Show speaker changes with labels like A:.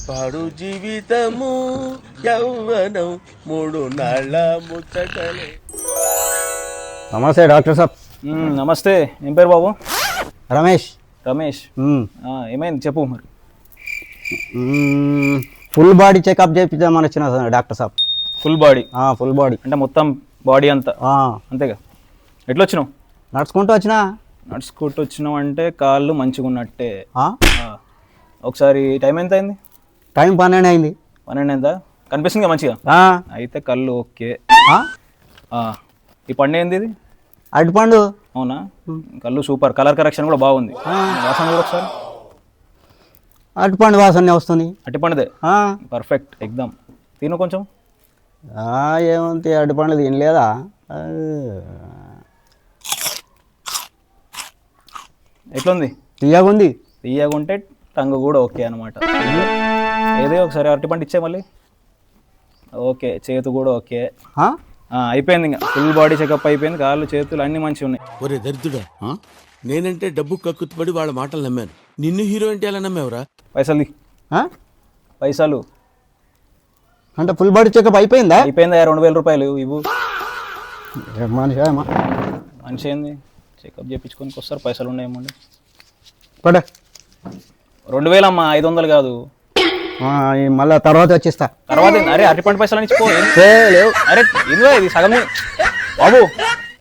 A: పాడు జీవితము యౌవనం 3 నాళ్ళ ముచ్చటలే.
B: నమస్తే డాక్టర్ సాబ్.
C: నమస్తే. ఏం పేరు బాబు?
B: రమేష్.
C: రమేష్. ఏమైంది చెప్పు మరి.
B: ఫుల్ బాడీ చెకప్ చేయించామని వచ్చిన డాక్టర్ సాబ్.
C: Full body?
B: ఫుల్ బాడీ
C: అంటే మొత్తం బాడీ అంతా అంతేగా? ఎట్లా వచ్చినావు?
B: నడుచుకుంటూ వచ్చినా.
C: నడుచుకుంటూ వచ్చినావు అంటే కాళ్ళు మంచిగా ఉన్నట్టే. ఒకసారి టైం ఎంత అయింది?
B: టైం 12 అయింది.
C: 12 అయిందా? కనిపిస్తుంది మంచిగా? అయితే కళ్ళు ఓకే. ఈ పండు ఏంది ఇది?
B: అరటిపండు.
C: అవునా? కళ్ళు సూపర్, కలర్ కరెక్షన్ కూడా బాగుంది. వాసన కూడా ఒకసారి.
B: అరటిపండు వాసన వస్తుంది.
C: అరటిపండుదే? పర్ఫెక్ట్, ఎగ్దమ్. తిను కొంచెం.
B: ఏమంతే అరటిపండు తినలేదా?
C: ఎట్లుంది?
B: తీయగుంది.
C: తీయగుంటే టంగు కూడా ఓకే అనమాట. ఏదో ఒకసారి అరటిపండు ఇచ్చే మళ్ళీ. ఓకే, చేతు కూడా ఓకే. అయిపోయింది, ఇంకా ఫుల్ బాడీ చెకప్ అయిపోయింది. కాళ్ళు చేతులు అన్ని మంచిగా ఉన్నాయి.
A: ఒరే దరిద్రుడా, నేనంటే డబ్బు కక్కుతుపడి వాళ్ళ మాటలు నమ్మాను. నిన్ను హీరో అంటే ఎలా నమ్మేవరా?
C: పైసలు పైసలు
B: అంటే ఫుల్ బాడీ చెకప్ అయిపోయిందా?
C: అయిపోయిందా? 2000 రూపాయలు ఇవ్వు. మనిషి ఏంది చెకప్ చేయించుకొని వస్తారు, పైసలు ఉన్నాయేమోండి. 2000 అమ్మా, 500 కాదు.
B: మళ్ళా తర్వాత వచ్చిస్తా.
C: తర్వాత? అరే అరటిపండు పైసలు అని ఇచ్చిపో. అరే ఇదిగో ఇది సగమే బాబు.